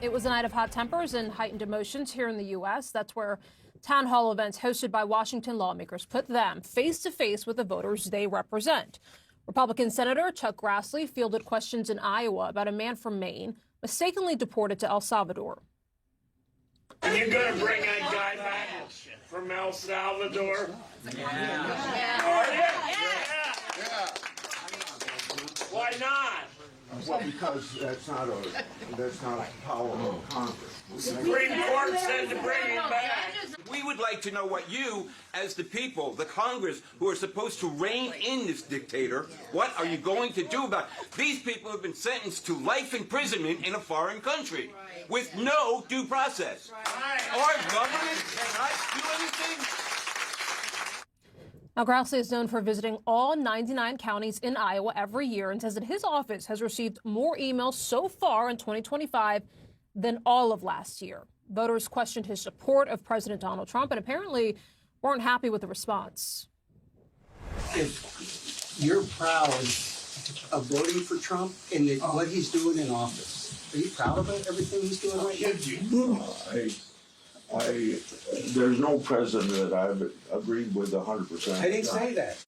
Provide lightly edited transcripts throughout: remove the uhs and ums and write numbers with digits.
It was a night of hot tempers and heightened emotions here in the U.S. That's where town hall events hosted by Washington lawmakers put them face to face with the voters they represent. Republican Senator Chuck Grassley fielded questions in Iowa about a man from Maine mistakenly deported to El Salvador. Are you going to bring that guy back from El Salvador? Yeah. Are you? Yeah. Why not? Well, because that's not a power of Congress. The Supreme Court said to bring him back. We would like to know what you, as the people, the Congress, who are supposed to rein in this dictator, what are you going to do about it? These people have been sentenced to life imprisonment in a foreign country with no due process. Our government cannot do anything. Now, Grassley is known for visiting all 99 counties in Iowa every year and says that his office has received more emails so far in 2025 than all of last year. Voters questioned his support of President Donald Trump and apparently weren't happy with the response. If you're proud of voting for Trump and what he's doing in office, are you proud of everything he's doing right now? There's no president that I've agreed with 100%. I didn't say that.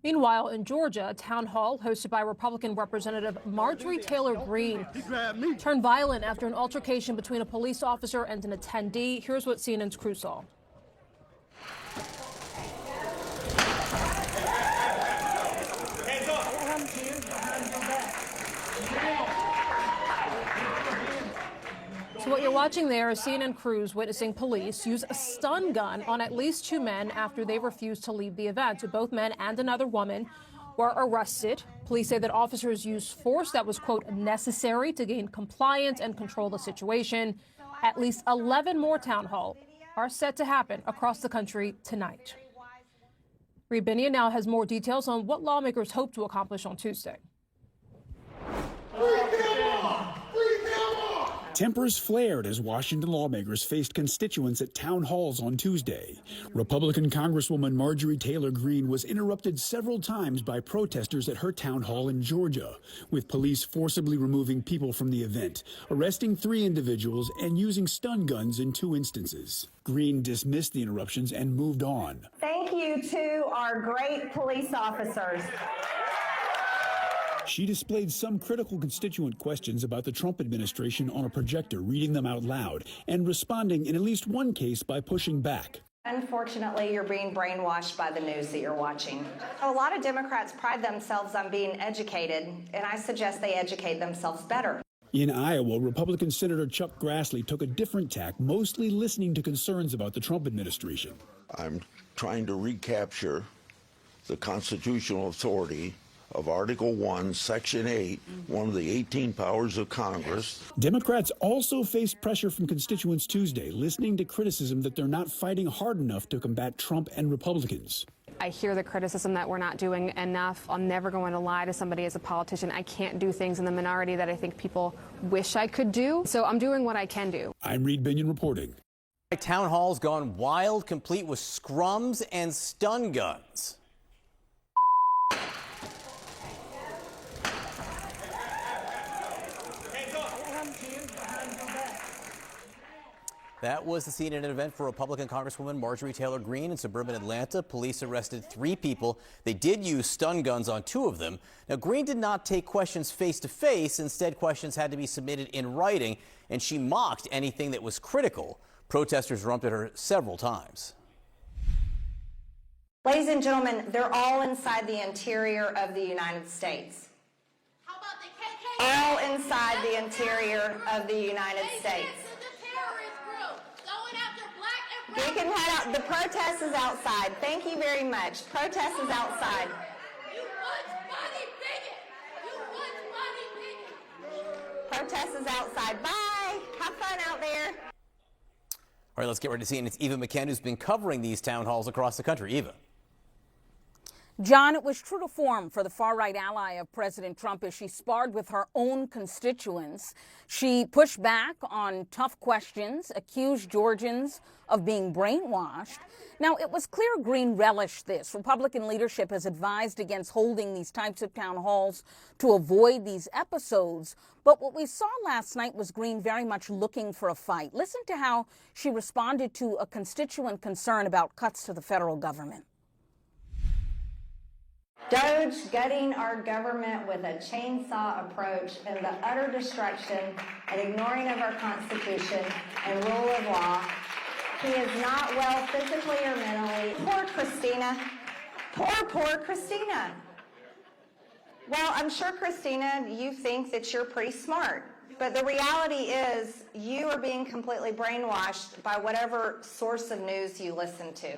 Meanwhile, in Georgia, a town hall hosted by Republican Representative Marjorie Taylor Greene turned violent after an altercation between a police officer and an attendee. Here's what CNN's crew saw. So what you're watching there is CNN crews witnessing police use a stun gun on at least two men after they refused to leave the event. So both men and another woman were arrested. Police say that officers used force that was, quote, necessary to gain compliance and control the situation. At least 11 more town halls are set to happen across the country tonight. Reed Binion now has more details on what lawmakers hope to accomplish on Tuesday. Tempers flared as Washington lawmakers faced constituents at town halls on Tuesday. Republican Congresswoman Marjorie Taylor Greene was interrupted several times by protesters at her town hall in Georgia, with police forcibly removing people from the event, arresting 3 individuals and using stun guns in 2 instances. Greene dismissed the interruptions and moved on. Thank you to our great police officers. She displayed some critical constituent questions about the Trump administration on a projector, reading them out loud, and responding in at least one case by pushing back. Unfortunately, you're being brainwashed by the news that you're watching. A lot of Democrats pride themselves on being educated, and I suggest they educate themselves better. In Iowa, Republican Senator Chuck Grassley took a different tack, mostly listening to concerns about the Trump administration. I'm trying to recapture the constitutional authority of Article 1, Section 8, one of the 18 powers of Congress. Democrats also faced pressure from constituents Tuesday, listening to criticism that they're not fighting hard enough to combat Trump and Republicans. I hear the criticism that we're not doing enough. I'm never going to lie to somebody as a politician. I can't do things in the minority that I think people wish I could do. So I'm doing what I can do. I'm Reed Binion reporting. Town halls gone wild, complete with scrums and stun guns. That was the scene at an event for Republican Congresswoman Marjorie Taylor Greene in suburban Atlanta. Police arrested 3 people. They did use stun guns on 2 of them. Now, Greene did not take questions face to face. Instead, questions had to be submitted in writing, and she mocked anything that was critical. Protesters erupted her several times. Ladies and gentlemen, they're all inside the interior of the United States. How about the KKK? All inside the interior of the United States. We can head out. The protest is outside. Thank you very much. Protest is outside. You bunch-bunny bigot! You bunch-bunny bigot! Protest is outside. Bye. Have fun out there. All right, let's get ready to see. And it's Eva McCann who's been covering these town halls across the country. Eva. John, it was true to form for the far-right ally of President Trump as she sparred with her own constituents. She pushed back on tough questions, accused Georgians of being brainwashed. Now, it was clear Greene relished this. Republican leadership has advised against holding these types of town halls to avoid these episodes. But what we saw last night was Greene very much looking for a fight. Listen to how she responded to a constituent concern about cuts to the federal government. Doge gutting our government with a chainsaw approach and the utter destruction and ignoring of our Constitution and rule of law. He is not well physically or mentally. Poor Christina. Poor Christina. Well, I'm sure, Christina, you think that you're pretty smart. But the reality is you are being completely brainwashed by whatever source of news you listen to.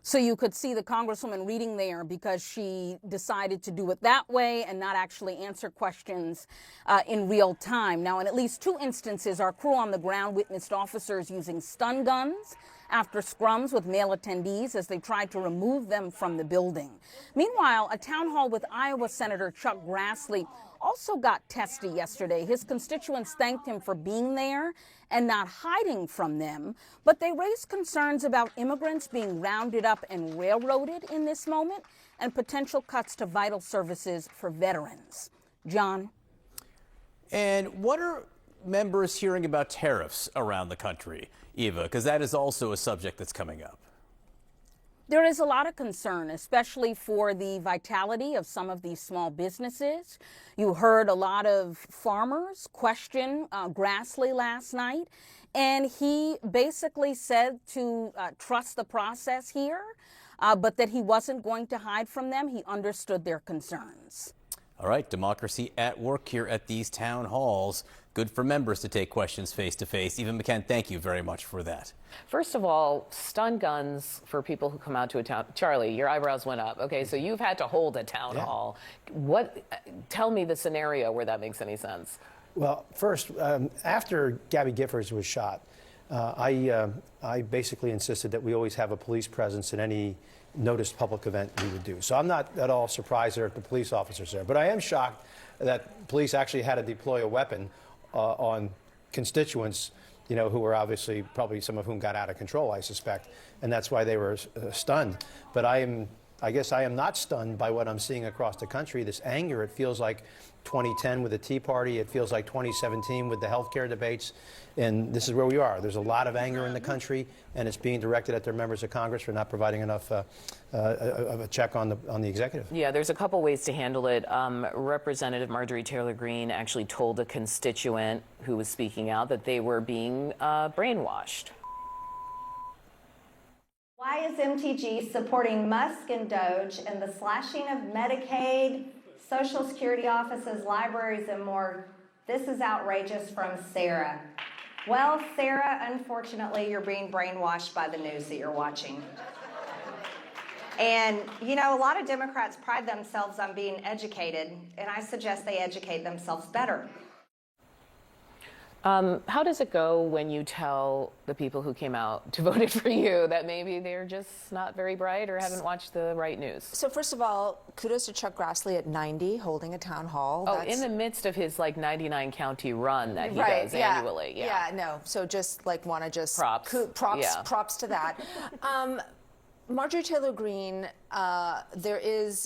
So you could see the Congresswoman reading there because she decided to do it that way and not actually answer questions in real time. Now, in at least 2 instances, our crew on the ground witnessed officers using stun guns after scrums with male attendees as they tried to remove them from the building. Meanwhile, a town hall with Iowa Senator Chuck Grassley also got testy yesterday. His constituents thanked him for being there and not hiding from them, but they raised concerns about immigrants being rounded up and railroaded in this moment and potential cuts to vital services for veterans. John? And what are members hearing about tariffs around the country, Eva? Because that is also a subject that's coming up. There is a lot of concern, especially for the vitality of some of these small businesses. You heard a lot of farmers question Grassley last night, and he basically said to trust the process here, but that he wasn't going to hide from them. He understood their concerns. All right, democracy at work here at these town halls. Good for members to take questions face to face. Eva McCann, thank you very much for that. First of all, stun guns for people who come out to a town. Charlie, your eyebrows went up. Okay, so you've had to hold a town hall. Tell me the scenario where that makes any sense. Well, first, after Gabby Giffords was shot, I basically insisted that we always have a police presence in any noticed public event we would do. So I'm not at all surprised there are the police officers there. But I am shocked that police actually had to deploy a weapon on constituents, you know, who were obviously, probably some of whom got out of control, I suspect, and that's why they were stunned. But I guess I am not stunned by what I'm seeing across the country. This anger, it feels like 2010 with the Tea Party. It feels like 2017 with the healthcare debates. And this is where we are. There's a lot of anger in the country, and it's being directed at their members of Congress for not providing enough of a check on the executive. Yeah, there's a couple ways to handle it. Representative Marjorie Taylor Greene actually told a constituent who was speaking out that they were being brainwashed. Why is MTG supporting Musk and Doge and the slashing of Medicaid, Social Security offices, libraries, and more? This is outrageous from Sarah. Well, Sarah, unfortunately, you're being brainwashed by the news that you're watching. And, you know, a lot of Democrats pride themselves on being educated, and I suggest they educate themselves better. How does it go when you tell the people who came out to vote for you that maybe they're just not very bright or haven't watched the right news? So first of all, kudos to Chuck Grassley at 90, holding a town hall. Oh, in the midst of his like 99 county run that he does annually. Yeah, no. So just like want to just props to that. Marjorie Taylor Greene,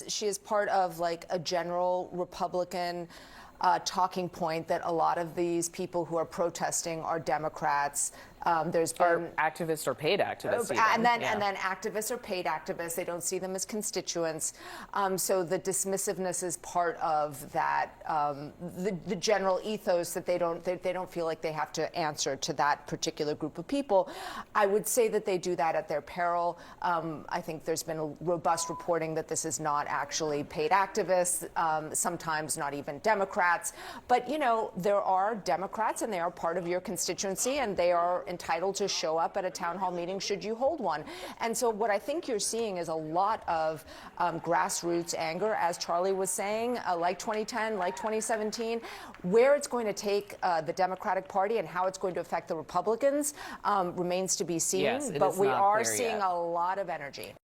she is part of like a general Republican talking point that a lot of these people who are protesting are Democrats. There's been activists or paid activists, and then activists or paid activists. They don't see them as constituents. So the dismissiveness is part of that. The general ethos that they don't feel like they have to answer to that particular group of people. I would say that they do that at their peril. I think there's been a robust reporting that this is not actually paid activists. Sometimes not even Democrats. But you know, there are Democrats, and they are part of your constituency, and they are entitled to show up at a town hall meeting should you hold one. And so what I think you're seeing is a lot of grassroots anger, as Charlie was saying, like 2010, like 2017. Where it's going to take the Democratic Party and how it's going to affect the Republicans remains to be seen. Yes, but we are seeing a lot of energy.